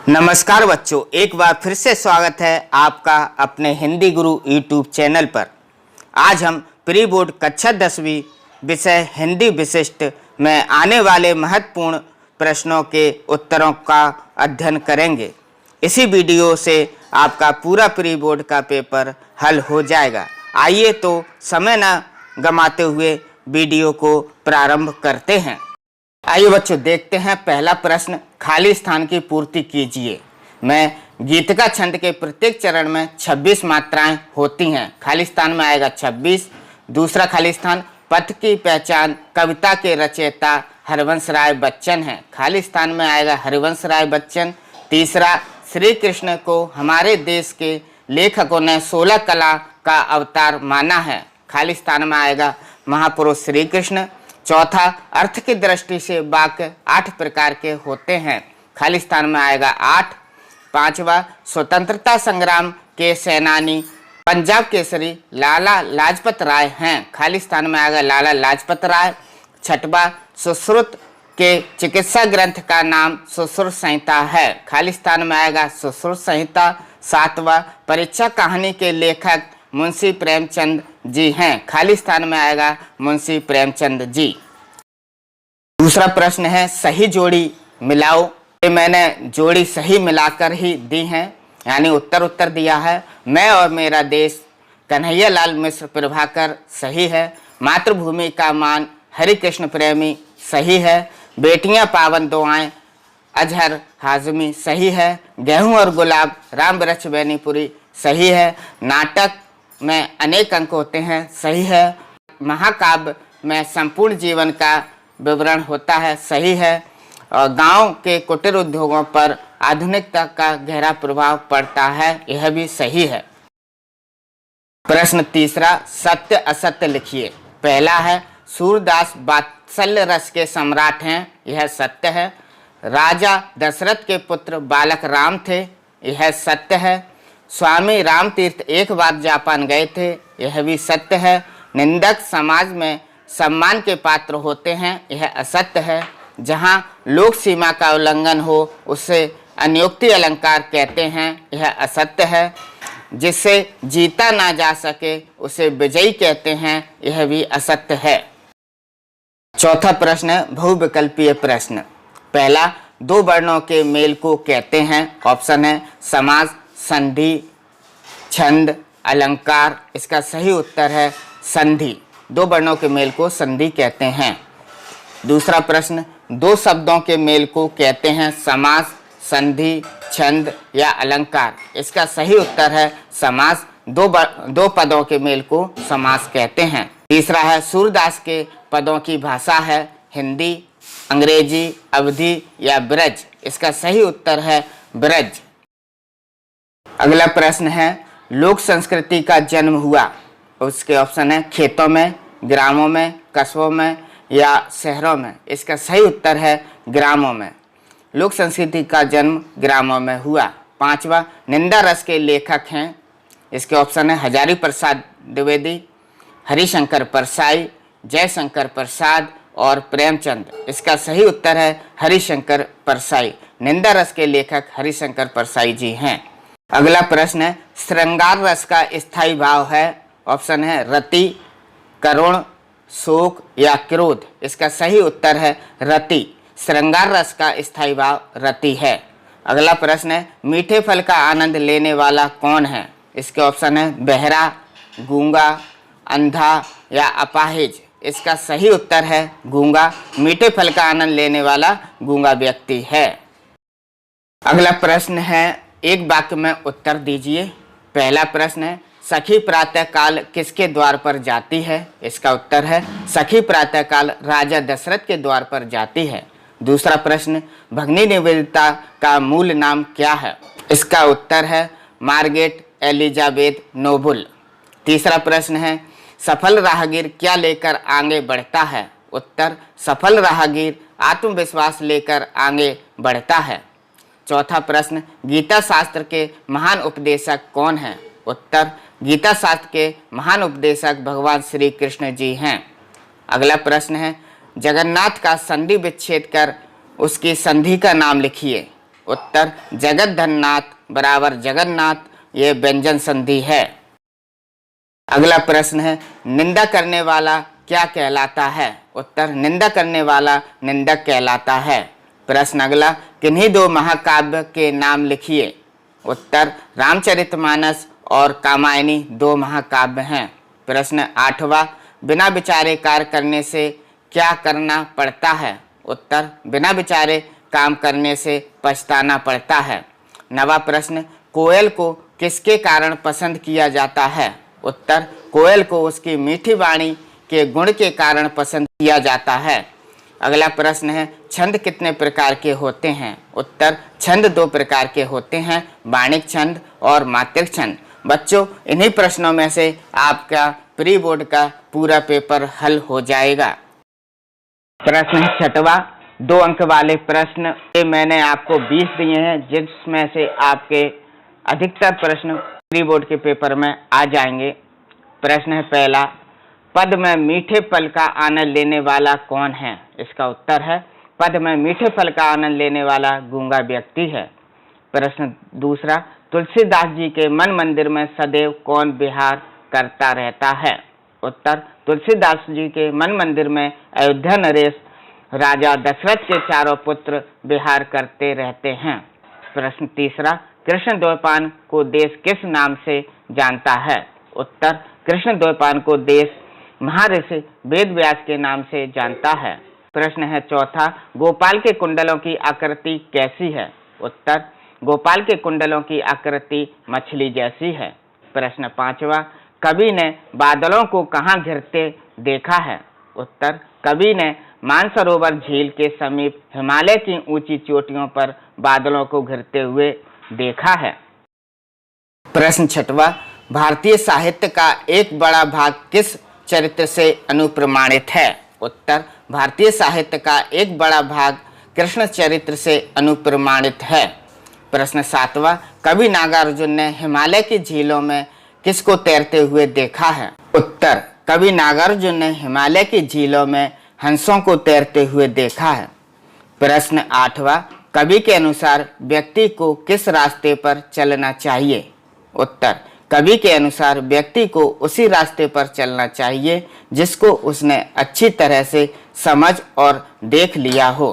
नमस्कार बच्चों, एक बार फिर से स्वागत है आपका अपने हिंदी गुरु यूट्यूब चैनल पर। आज हम प्री बोर्ड कक्षा 10वीं विषय हिंदी विशिष्ट में आने वाले महत्वपूर्ण प्रश्नों के उत्तरों का अध्ययन करेंगे। इसी वीडियो से आपका पूरा प्री बोर्ड का पेपर हल हो जाएगा। आइए तो समय न गंवाते हुए वीडियो को प्रारंभ करते हैं। आइए बच्चों, देखते हैं पहला प्रश्न। खाली स्थान की पूर्ति कीजिए। मैं गीतिका छंद के प्रत्येक चरण में 26 मात्राएं होती हैं। खाली स्थान में आएगा 26। दूसरा खाली स्थान, पथ की पहचान कविता के रचयिता हरिवंश राय बच्चन हैं। खाली स्थान में आएगा हरिवंश राय बच्चन। तीसरा, श्री कृष्ण को हमारे देश के लेखकों ने 16 कला का अवतार माना है। खाली स्थान में आएगा महापुरुष श्री कृष्ण। चौथा, अर्थ की दृष्टि से वाक्य 8 प्रकार के होते हैं। खाली स्थान में आएगा 8। पांचवा, स्वतंत्रता संग्राम के सेनानी पंजाब केसरी लाला लाजपत राय हैं। खाली स्थान में आएगा लाला लाजपत राय। छठवा, सुश्रुत के चिकित्सा ग्रंथ का नाम सुश्रुत संहिता है। खाली स्थान में आएगा सुश्रुत संहिता। सातवां, परीक्षा कहानी के लेखक मुंशी प्रेमचंद जी हैं। खाली स्थान में आएगा मुंशी प्रेमचंद जी। दूसरा प्रश्न है, सही जोड़ी मिलाओ। ये मैंने जोड़ी सही मिलाकर ही दी है, यानी उत्तर दिया है। मैं और मेरा देश कन्हैया लाल मिश्र प्रभाकर सही है। मातृभूमि का मान हरिकृष्ण प्रेमी सही है। बेटियां पावन दुआएं अजहर हाजमी सही है। गेहूं और गुलाब राम वृक्ष बेनीपुरी सही है। नाटक में अनेक अंक होते हैं सही है। महाकाव्य में संपूर्ण जीवन का विवरण होता है सही है। और गांव के कुटीर उद्योगों पर आधुनिकता का गहरा प्रभाव पड़ता है, यह भी सही है। प्रश्न तीसरा, सत्य असत्य लिखिए। पहला है, सूरदास वात्सल्य रस के सम्राट हैं, यह सत्य है। राजा दशरथ के पुत्र बालक राम थे, यह सत्य है। स्वामी रामतीर्थ एक बार जापान गए थे, यह भी सत्य है। निंदक समाज में सम्मान के पात्र होते हैं, यह असत्य है। जहाँ लोक सीमा का उल्लंघन हो उसे अनियुक्ति अलंकार कहते हैं, यह असत्य है। जिससे जीता ना जा सके उसे विजयी कहते हैं, यह भी असत्य है। चौथा प्रश्न है बहुविकल्पीय प्रश्न। पहला, दो वर्णों के मेल को कहते हैं। ऑप्शन है समास, संधि, छंद, अलंकार। इसका सही उत्तर है संधि। दो वर्णों के मेल को संधि कहते हैं। दूसरा प्रश्न, दो शब्दों के मेल को कहते हैं समास, संधि, छंद या अलंकार। इसका सही उत्तर है समास। दो पदों के मेल को समास कहते हैं। तीसरा है, सूरदास के पदों की भाषा है हिंदी, अंग्रेजी, अवधी या ब्रज। इसका सही उत्तर है ब्रज। अगला प्रश्न है, लोक संस्कृति का जन्म हुआ। उसके ऑप्शन है खेतों में, ग्रामों में, कस्बों में या शहरों में। इसका सही उत्तर है ग्रामों में। लोक संस्कृति का जन्म ग्रामों में हुआ। पांचवा, निंदा रस के लेखक हैं। इसके ऑप्शन है हजारी प्रसाद द्विवेदी, हरिशंकर परसाई, जयशंकर प्रसाद और प्रेमचंद। इसका सही उत्तर है हरिशंकर परसाई। निंदा रस के लेखक हरिशंकर परसाई जी हैं। अगला प्रश्न है, श्रृंगार रस का स्थायी भाव है। ऑप्शन है रति, करुण, शोक या क्रोध। इसका सही उत्तर है रति। श्रृंगार रस का स्थायी भाव रति है। अगला प्रश्न है, मीठे फल का आनंद लेने वाला कौन है। इसके ऑप्शन है बहरा, गूंगा, अंधा या अपाहिज। इसका सही उत्तर है गूंगा। मीठे फल का आनंद लेने वाला गूंगा व्यक्ति है। अगला प्रश्न है, एक वाक्य में उत्तर दीजिए। पहला प्रश्न है, सखी प्रातः काल किसके द्वार पर जाती है। इसका उत्तर है सखी प्रातः काल राजा दशरथ के द्वार पर जाती है। दूसरा प्रश्न, भगनी निवेदिता का मूल नाम क्या है। इसका उत्तर है मार्गरेट एलिजाबेथ नोबुल। तीसरा प्रश्न है, सफल राहगीर क्या लेकर आगे बढ़ता है। उत्तर, सफल राहगीर आत्मविश्वास लेकर आगे बढ़ता है। चौथा प्रश्न, गीता शास्त्र के महान उपदेशक कौन हैं। उत्तर, गीता शास्त्र के महान उपदेशक भगवान श्री कृष्ण जी हैं। अगला प्रश्न है, जगन्नाथ का संधि विच्छेद कर उसकी संधि का नाम लिखिए। उत्तर जगद्धन्नाथ बराबर जगन्नाथ, ये व्यंजन संधि है। अगला प्रश्न है, निंदा करने वाला क्या कहलाता है? उत्तर निंदा करने वाला निंदक कहलाता है। प्रश्न अगला, किन्हीं दो महाकाव्य के नाम लिखिए। उत्तर रामचरितमानस और कामायनी दो महाकाव्य हैं। प्रश्न 8वां, बिना विचारे कार्य करने से क्या करना पड़ता है? उत्तर बिना विचारे काम करने से पछताना पड़ता है। 9वां प्रश्न, कोयल को किसके कारण पसंद किया जाता है? उत्तर कोयल को उसकी मीठी वाणी के गुण के कारण पसंद किया जाता है। अगला प्रश्न है, छंद कितने प्रकार के होते हैं? उत्तर छंद 2 प्रकार के होते हैं, बाणिक छंद और मात्रिक छंद। बच्चों, इन्हीं प्रश्नों में से आपका प्री बोर्ड का पूरा पेपर हल हो जाएगा। प्रश्न 6वां, 2 अंक वाले प्रश्न ये मैंने आपको 20 दिए हैं, जिसमें से आपके अधिकतर प्रश्न प्री बोर्ड के पेपर में आ जाएंगे। प्रश्न है पहला, पद में मीठे फल का आनंद लेने वाला कौन है? इसका उत्तर है, पद में मीठे फल का आनंद लेने वाला गूंगा व्यक्ति है। प्रश्न दूसरा, तुलसीदास जी के मन मंदिर में सदैव कौन विहार करता रहता है? उत्तर तुलसीदास जी के मन मंदिर में अयोध्या नरेश राजा दशरथ के चारों पुत्र विहार करते रहते हैं। प्रश्न तीसरा, कृष्ण द्वैपायन को देश किस नाम से जानता है? उत्तर कृष्ण द्वैपायन को देश महर्षि वेद व्यास के नाम से जानता है। प्रश्न है चौथा, गोपाल के कुंडलों की आकृति कैसी है? उत्तर गोपाल के कुंडलों की आकृति मछली जैसी है। प्रश्न 5वां, कवि ने बादलों को कहाँ घिरते देखा है? उत्तर कवि ने मानसरोवर झील के समीप हिमालय की ऊंची चोटियों पर बादलों को घिरते हुए देखा है। प्रश्न 6वां, भारतीय साहित्य का एक बड़ा भाग किस चरित्र से अनुप्रमाणित है? उत्तर भारतीय साहित्य का एक बड़ा भाग कृष्ण चरित्र से अनुप्रमाणित है। प्रश्न 7वां, कवि नागार्जुन ने हिमालय की झीलों में किसको तैरते हुए देखा है? उत्तर कवि नागार्जुन ने हिमालय की झीलों में हंसों को तैरते हुए देखा है। प्रश्न 8वां, कवि के अनुसार व्यक्ति को किस रास्ते पर चलना चाहिए? उत्तर कवि के अनुसार व्यक्ति को उसी रास्ते पर चलना चाहिए जिसको उसने अच्छी तरह से समझ और देख लिया हो।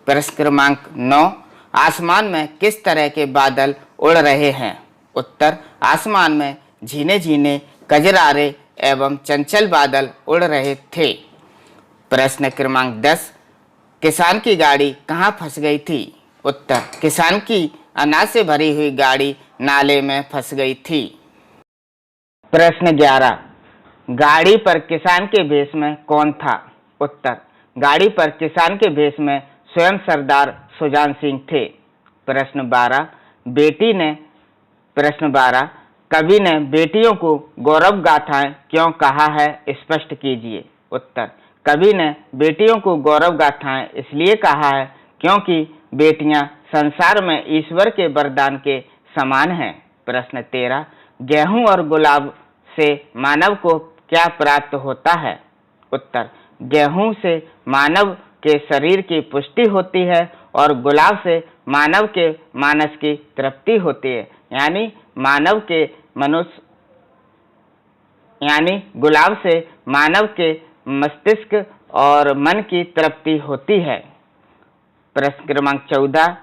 प्रश्न क्रमांक 9, आसमान में किस तरह के बादल उड़ रहे हैं? उत्तर आसमान में झीने झीने कजरारे एवं चंचल बादल उड़ रहे थे। प्रश्न क्रमांक 10, किसान की गाड़ी कहाँ फंस गई थी? उत्तर किसान की अनाज से भरी हुई गाड़ी नाले में फंस गई थी। प्रश्न 11, गाड़ी पर किसान के भेष में कौन था? उत्तर गाड़ी पर किसान के भेष में स्वयं सरदार सुजान सिंह थे। प्रश्न 12, कवि ने बेटियों को गौरव गाथाएं क्यों कहा है, स्पष्ट कीजिए। उत्तर कवि ने बेटियों को गौरव गाथाएं इसलिए कहा है क्योंकि बेटियां संसार में ईश्वर के वरदान के समान हैं। प्रश्न 13, गेहूं और गुलाब से मानव को क्या प्राप्त होता है? उत्तर गेहूं से मानव के शरीर की पुष्टि होती है और गुलाब से मानव के मानस की तृप्ति होती है। यानी गुलाब से मानव के मस्तिष्क और मन की तृप्ति होती है। प्रश्न क्रमांक 14,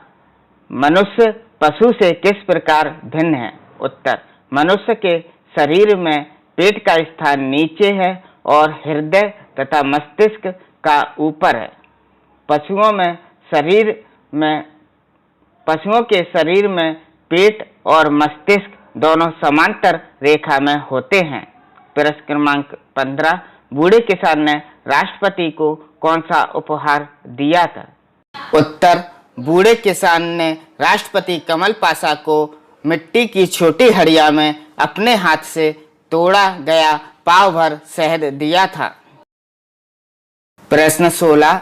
मनुष्य पशु से किस प्रकार भिन्न है? उत्तर मनुष्य के शरीर में पेट का स्थान नीचे है और हृदय तथा मस्तिष्क का ऊपर है। पशुओं के शरीर में पेट और मस्तिष्क दोनों समांतर रेखा में होते हैं। प्रश्न क्रमांक 15, बूढ़े किसान ने राष्ट्रपति को कौन सा उपहार दिया था? उत्तर बूढ़े किसान ने राष्ट्रपति कमल पाशा को मिट्टी की छोटी हड़िया में अपने हाथ से तोड़ा गया पाव भर शहद दिया था। प्रश्न 16,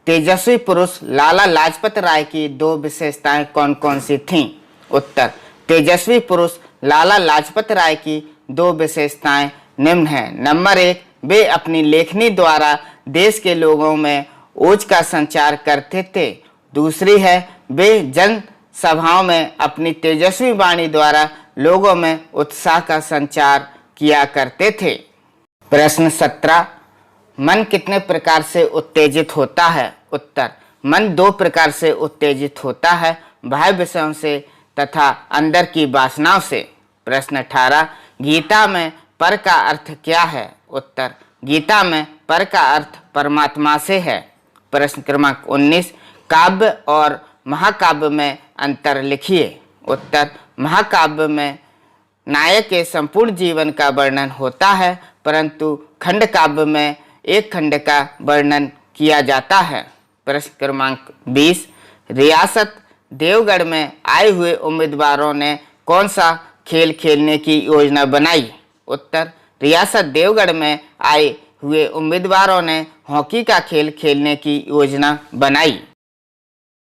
तेजस्वी पुरुष लाला लाजपत राय की 2 विशेषताएं कौन कौन सी थीं? उत्तर तेजस्वी पुरुष लाला लाजपत राय की 2 विशेषताएं निम्न हैं। नंबर 1, वे अपनी लेखनी द्वारा देश के लोगों में ओज का संचार करते थे। दूसरी है, वे जन सभाओं में अपनी तेजस्वी वाणी द्वारा लोगों में उत्साह का संचार किया करते थे। प्रश्न 17, मन कितने प्रकार से उत्तेजित होता है? उत्तर, मन 2 प्रकार से उत्तेजित होता है, बाह्य विषयों से तथा अंदर की वासनाओं से। प्रश्न 18, गीता में पर का अर्थ क्या है? उत्तर, गीता में पर का अर्थ परमात्मा से है। प्रश्न क्रमांक 19, काव्य और महाकाव्य में अंतर लिखिए। उत्तर, महाकाव्य में नायक के संपूर्ण जीवन का वर्णन होता है, परंतु खंड काव्य में एक खंड का वर्णन किया जाता है। प्रश्न क्रमांक 20, रियासत देवगढ़ में आए हुए उम्मीदवारों ने कौन सा खेल खेलने की योजना बनाई? उत्तर, रियासत देवगढ़ में आए हुए उम्मीदवारों ने हॉकी का खेल खेलने की योजना बनाई।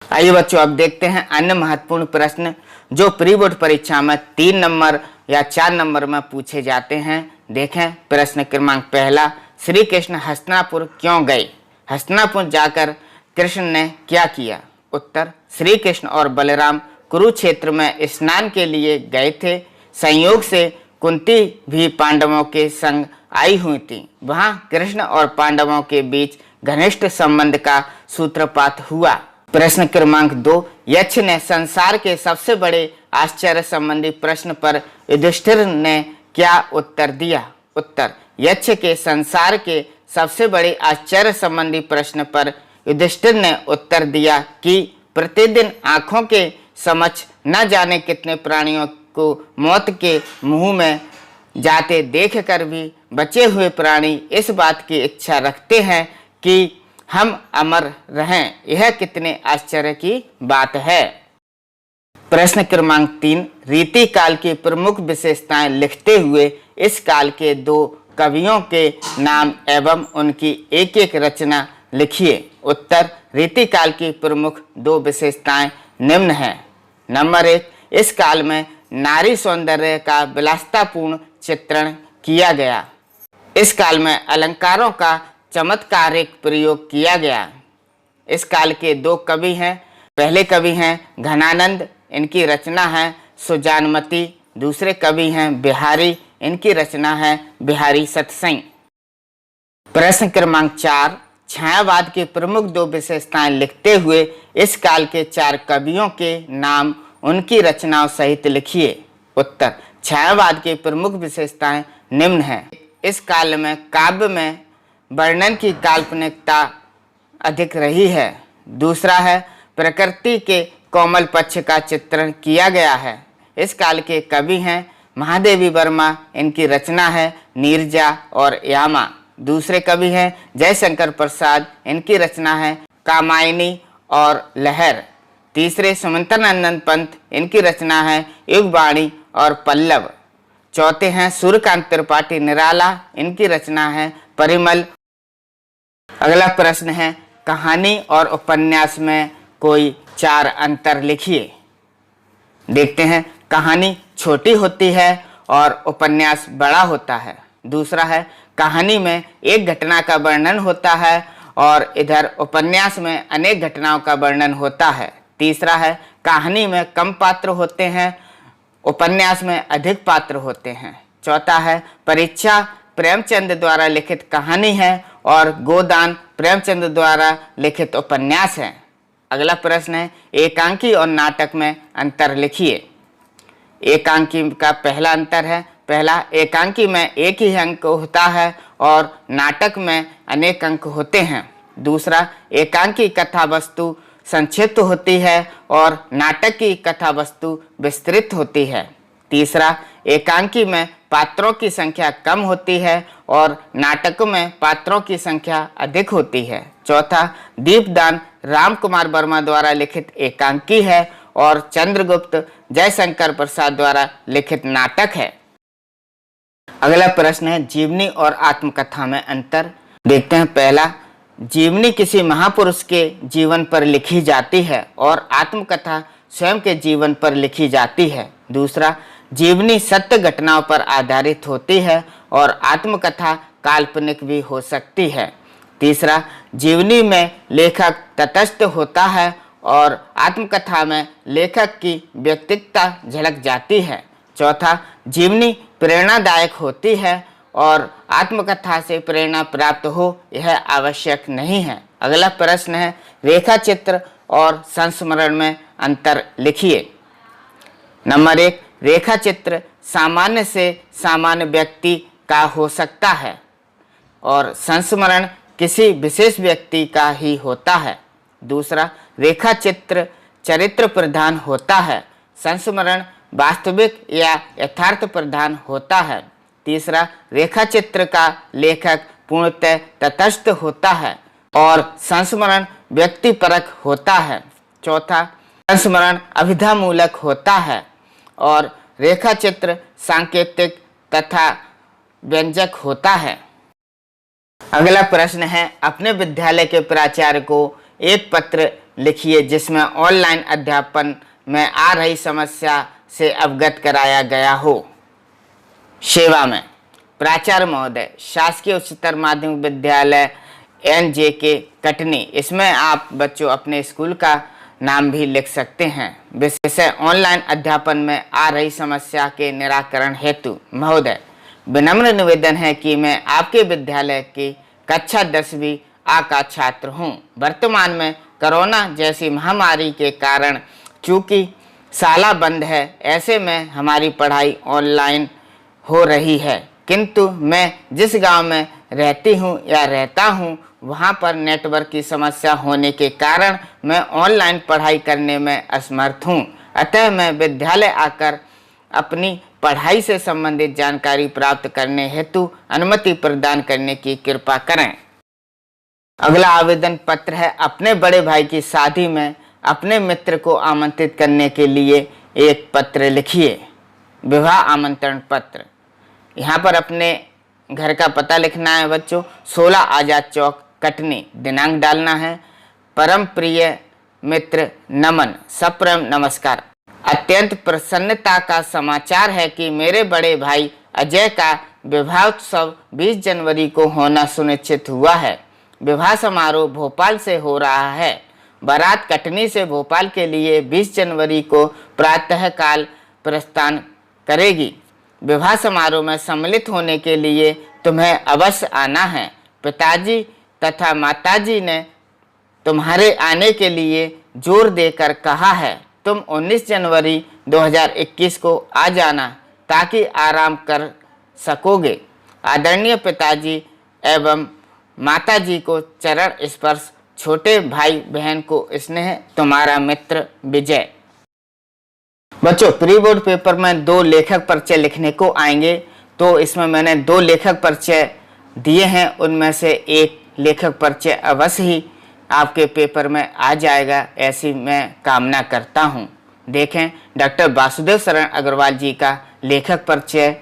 आइए बच्चों, अब देखते हैं अन्य महत्वपूर्ण प्रश्न जो प्री बोर्ड परीक्षा में 3 नंबर या 4 नंबर में पूछे जाते हैं। देखें प्रश्न क्रमांक 1, श्री कृष्ण हस्तिनापुर क्यों गए? हस्तिनापुर जाकर कृष्ण ने क्या किया? उत्तर, श्री कृष्ण और बलराम कुरुक्षेत्र में स्नान के लिए गए थे। संयोग से कुंती भी पांडवों के संग आई हुई थी। वहां कृष्ण और पांडवों के बीच घनिष्ठ संबंध का सूत्रपात हुआ। प्रश्न क्रमांक 2, यक्ष ने संसार के सबसे बड़े आश्चर्य संबंधी प्रश्न पर युधिष्ठिर ने क्या उत्तर दिया? उत्तर, यक्ष के संसार के सबसे बड़े आश्चर्य संबंधी प्रश्न पर युधिष्ठिर ने उत्तर दिया कि प्रतिदिन आंखों के समक्ष न जाने कितने प्राणियों को मौत के मुंह में जाते देखकर भी बचे हुए प्राणी इस बात की इच्छा रखते हैं कि हम अमर रहें। यह कितने आश्चर्य की बात है। प्रश्न क्रमांक 3, रीति काल की प्रमुख विशेषताएं लिखते हुए इस काल के 2 कवियों के नाम एवं उनकी एक एक रचना लिखिए। उत्तर, रीति काल की प्रमुख 2 विशेषताएं निम्न हैं। नंबर 1, इस काल में नारी सौंदर्य का विलासितापूर्ण चित्रण किया गया। इस काल में अलंकारों का चमत्कारिक प्रयोग किया गया। इस काल के 2 कवि हैं। पहले कवि हैं घनानंद, इनकी रचना है सुजानमती। दूसरे कवि हैं बिहारी, इनकी रचना है बिहारी सतसई। प्रश्न क्रमांक 4, छायावाद की प्रमुख 2 विशेषताएं लिखते हुए इस काल के 4 कवियों के नाम उनकी रचनाओं सहित लिखिए। उत्तर, छायावाद की प्रमुख विशेषताएं निम्न हैं। इस काल में काव्य में वर्णन की काल्पनिकता अधिक रही है। दूसरा है प्रकृति के कोमल पक्ष का चित्रण किया गया है। इस काल के कवि हैं महादेवी वर्मा, इनकी रचना है नीरजा और यामा। दूसरे कवि हैं जयशंकर प्रसाद, इनकी रचना है कामायनी और लहर। तीसरे सुमंतरानंद पंत, इनकी रचना है युगवाणी और पल्लव। चौथे हैं सूर्यकांत त्रिपाठी निराला, इनकी रचना है परिमल। अगला प्रश्न है कहानी और उपन्यास में कोई 4 अंतर लिखिए। देखते हैं, कहानी छोटी होती है और उपन्यास बड़ा होता है। दूसरा है कहानी में एक घटना का वर्णन होता है और इधर उपन्यास में अनेक घटनाओं का वर्णन होता है। तीसरा है कहानी में कम पात्र होते हैं, उपन्यास में अधिक पात्र होते हैं। चौथा है परीक्षा प्रेमचंद द्वारा लिखित कहानी है और गोदान प्रेमचंद द्वारा लिखित उपन्यास है। अगला प्रश्न है एकांकी और नाटक में अंतर लिखिए। एकांकी का पहला अंतर है, पहला, एकांकी में एक ही अंक होता है और नाटक में अनेक अंक होते हैं। दूसरा, एकांकी कथा वस्तु संक्षिप्त होती है और नाटक की कथा वस्तु विस्तृत होती है। तीसरा, एकांकी में पात्रों की संख्या कम होती है और नाटकों में पात्रों की संख्या अधिक होती है। चौथा, दीपदान राम कुमार वर्मा द्वारा लिखित एकांकी है और चंद्रगुप्त जयशंकर प्रसाद द्वारा लिखित नाटक है। अगला प्रश्न है जीवनी और आत्मकथा में अंतर। देखते हैं, पहला, जीवनी किसी महापुरुष के जीवन पर लिखी जाती है और आत्मकथा स्वयं के जीवन पर लिखी जाती है। दूसरा, जीवनी सत्य घटनाओं पर आधारित होती है और आत्मकथा काल्पनिक भी हो सकती है। तीसरा, जीवनी में लेखक तटस्थ होता है और आत्मकथा में लेखक की व्यक्तित्वता झलक जाती है। चौथा, जीवनी प्रेरणादायक होती है और आत्मकथा से प्रेरणा प्राप्त हो यह आवश्यक नहीं है। अगला प्रश्न है, रेखा चित्र और संस्मरण में अंतर लिखिए। नंबर 1, रेखा चित्र सामान्य से सामान्य व्यक्ति का हो सकता है और संस्मरण किसी विशेष व्यक्ति का ही होता है। दूसरा, रेखा चित्र चरित्र प्रधान होता है, संस्मरण वास्तविक या यथार्थ प्रधान होता है। तीसरा, रेखा चित्र का लेखक पूर्णतः तटस्थ होता है और संस्मरण व्यक्तिपरक होता है। चौथा, संस्मरण अभिधामूलक होता है और रेखा चित्र सांकेतिक तथा व्यंजक होता है। अगला प्रश्न है, अपने विद्यालय के प्राचार्य को एक पत्र लिखिए जिसमें ऑनलाइन अध्यापन में आ रही समस्या से अवगत कराया गया हो। सेवा में, प्राचार्य महोदय, शासकीय उच्चतर माध्यमिक विद्यालय NJK कटनी। इसमें आप बच्चों अपने स्कूल का नाम भी लिख सकते हैं। विषय ऑनलाइन अध्यापन में आ रही समस्या के निराकरण हेतु महोदय, विनम्र निवेदन है कि मैं आपके विद्यालय की कक्षा 10वीं A का छात्र हूं। वर्तमान में कोरोना जैसी महामारी के कारण चूंकि शाला बंद है, ऐसे में हमारी पढ़ाई ऑनलाइन हो रही है, किंतु मैं जिस गांव में रहती हूं या रहता हूं वहां पर नेटवर्क की समस्या होने के कारण मैं ऑनलाइन पढ़ाई करने में असमर्थ हूं। अतः मैं विद्यालय आकर अपनी पढ़ाई से संबंधित जानकारी प्राप्त करने हेतु अनुमति प्रदान करने की कृपा करें। अगला आवेदन पत्र है, अपने बड़े भाई की शादी में अपने मित्र को आमंत्रित करने के लिए एक पत्र लिखिए। विवाह आमंत्रण पत्र। यहाँ पर अपने घर का पता लिखना है बच्चों, 16 आजाद चौक कटनी। दिनांक डालना है, परम प्रिय मित्र नमन, सप्रेम नमस्कार। अत्यंत प्रसन्नता का समाचार है कि मेरे बड़े भाई अजय का विवाहोत्सव 20 जनवरी को होना सुनिश्चित हुआ है। विवाह समारोह भोपाल से हो रहा है। बारात कटनी से भोपाल के लिए 20 जनवरी को प्रातःकाल प्रस्थान करेगी। विवाह समारोह में सम्मिलित होने के लिए तुम्हें अवश्य आना है। पिताजी तथा माताजी ने तुम्हारे आने के लिए जोर देकर कहा है। तुम 19 जनवरी 2021 को आ जाना ताकि आराम कर सकोगे। आदरणीय पिताजी एवं माताजी को चरण स्पर्श। छोटे भाई बहन को स्नेह, तुम्हारा मित्र विजय। बच्चों, प्री बोर्ड पेपर में 2 लेखक परिचय लिखने को आएंगे, तो इसमें मैंने 2 लेखक परिचय दिए हैं। उनमें से एक लेखक परिचय अवश्य ही आपके पेपर में आ जाएगा, ऐसी मैं कामना करता हूं। देखें, डॉक्टर वासुदेव शरण अग्रवाल जी का लेखक परिचय।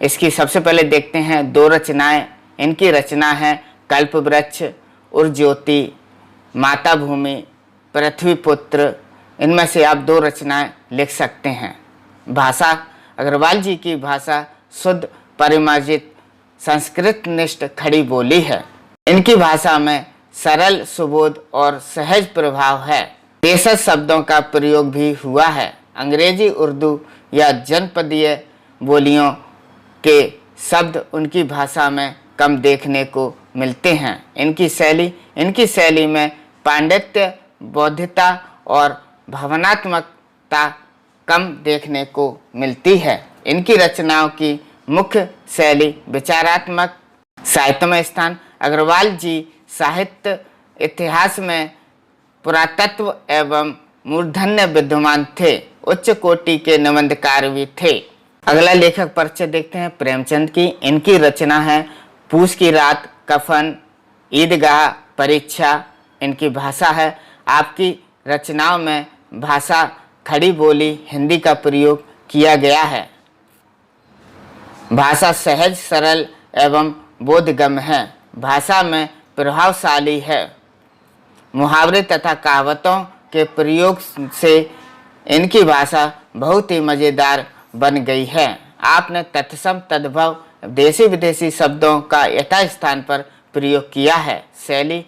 इसकी सबसे पहले देखते हैं 2 रचनाएं। इनकी रचना है कल्पवृक्ष, उर्ज्योति, माता भूमि, पृथ्वी पुत्र। इनमें से आप 2 रचनाएं लिख सकते हैं। भाषा, अग्रवाल जी की भाषा शुद्ध, परिमार्जित, संस्कृत निष्ठ खड़ी बोली है। इनकी भाषा में सरल, सुबोध और सहज प्रभाव है। देशज शब्दों का प्रयोग भी हुआ है। अंग्रेजी, उर्दू या जनपदीय बोलियों के शब्द उनकी भाषा में कम देखने को मिलते हैं। इनकी शैली में पांडित्य, बौद्धिकता और भावनात्मकता कम देखने को मिलती है। इनकी रचनाओं की मुख्य शैली विचारात्मक साहित्य में स्थान। अग्रवाल जी साहित्य इतिहास में पुरातत्व एवं मूर्धन्य विद्वान थे। उच्च कोटि के निबंधकार भी थे। अगला लेखक परिचय देखते हैं प्रेमचंद की। इनकी रचना है पूस की रात, कफन, ईदगाह, परीक्षा। इनकी भाषा है, आपकी रचनाओं में भाषा खड़ी बोली हिंदी का प्रयोग किया गया है। भाषा सहज, सरल एवं बोधगम्य है। भाषा में प्रभावशाली है। मुहावरे तथा कहावतों के प्रयोग से इनकी भाषा बहुत ही मज़ेदार बन गई है। आपने तत्सम, तद्भव, देशी विदेशी शब्दों का यथास्थान पर प्रयोग किया है। शैली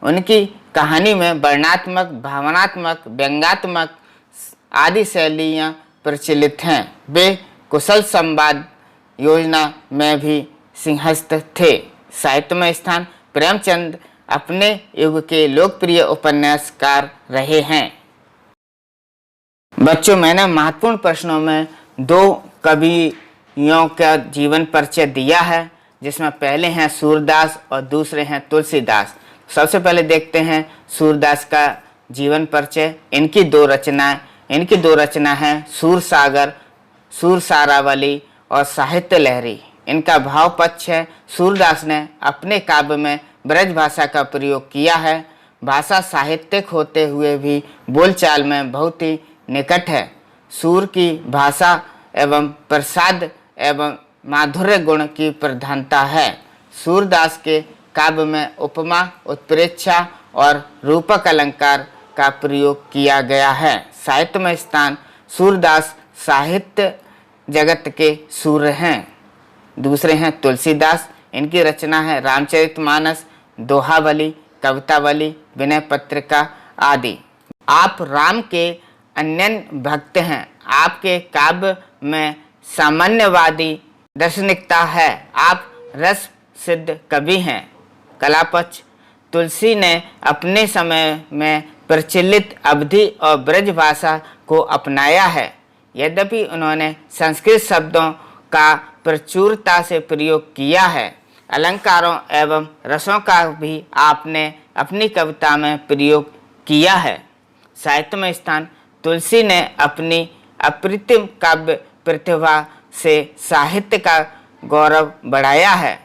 उनकी कहानी में वर्णनात्मक, भावनात्मक, व्यंग्यात्मक आदि शैलियाँ प्रचलित हैं। वे कुशल संवाद योजना में भी सिंहस्थ थे। साहित्य में स्थान: प्रेमचंद अपने युग के लोकप्रिय उपन्यासकार रहे हैं। बच्चों, मैंने महत्वपूर्ण प्रश्नों में 2 कवियों का जीवन परिचय दिया है, जिसमें पहले हैं सूरदास और दूसरे हैं तुलसीदास। सबसे पहले देखते हैं सूरदास का जीवन परिचय। इनकी 2 रचनाएं हैं सूरसागर, सूरसारावली और साहित्य लहरी। इनका भाव पक्ष है। सूरदास ने अपने काव्य में ब्रज भाषा का प्रयोग किया है। भाषा साहित्यिक होते हुए भी बोलचाल में बहुत ही निकट है। सूर की भाषा एवं प्रसाद एवं माधुर्य गुण की प्रधानता है। सूरदास के काव्य में उपमा, उत्प्रेक्षा और रूपक अलंकार का प्रयोग किया गया है। साहित्य में स्थान: सूरदास साहित्य जगत के सूर्य हैं। दूसरे हैं तुलसीदास। इनकी रचना है रामचरितमानस, दोहावली, कवितावली, विनय पत्रिका आदि। आप राम के अनन्य भक्त हैं। आपके काव्य में सामान्यवादी दार्शनिकता है। आप रस सिद्ध कवि हैं। कलापक्ष: तुलसी ने अपने समय में प्रचलित अवधी और ब्रज भाषा को अपनाया है। यद्यपि उन्होंने संस्कृत शब्दों का प्रचुरता से प्रयोग किया है। अलंकारों एवं रसों का भी आपने अपनी कविता में प्रयोग किया है। साहित्य में स्थान: तुलसी ने अपनी अप्रतिम काव्य प्रतिभा से साहित्य का गौरव बढ़ाया है।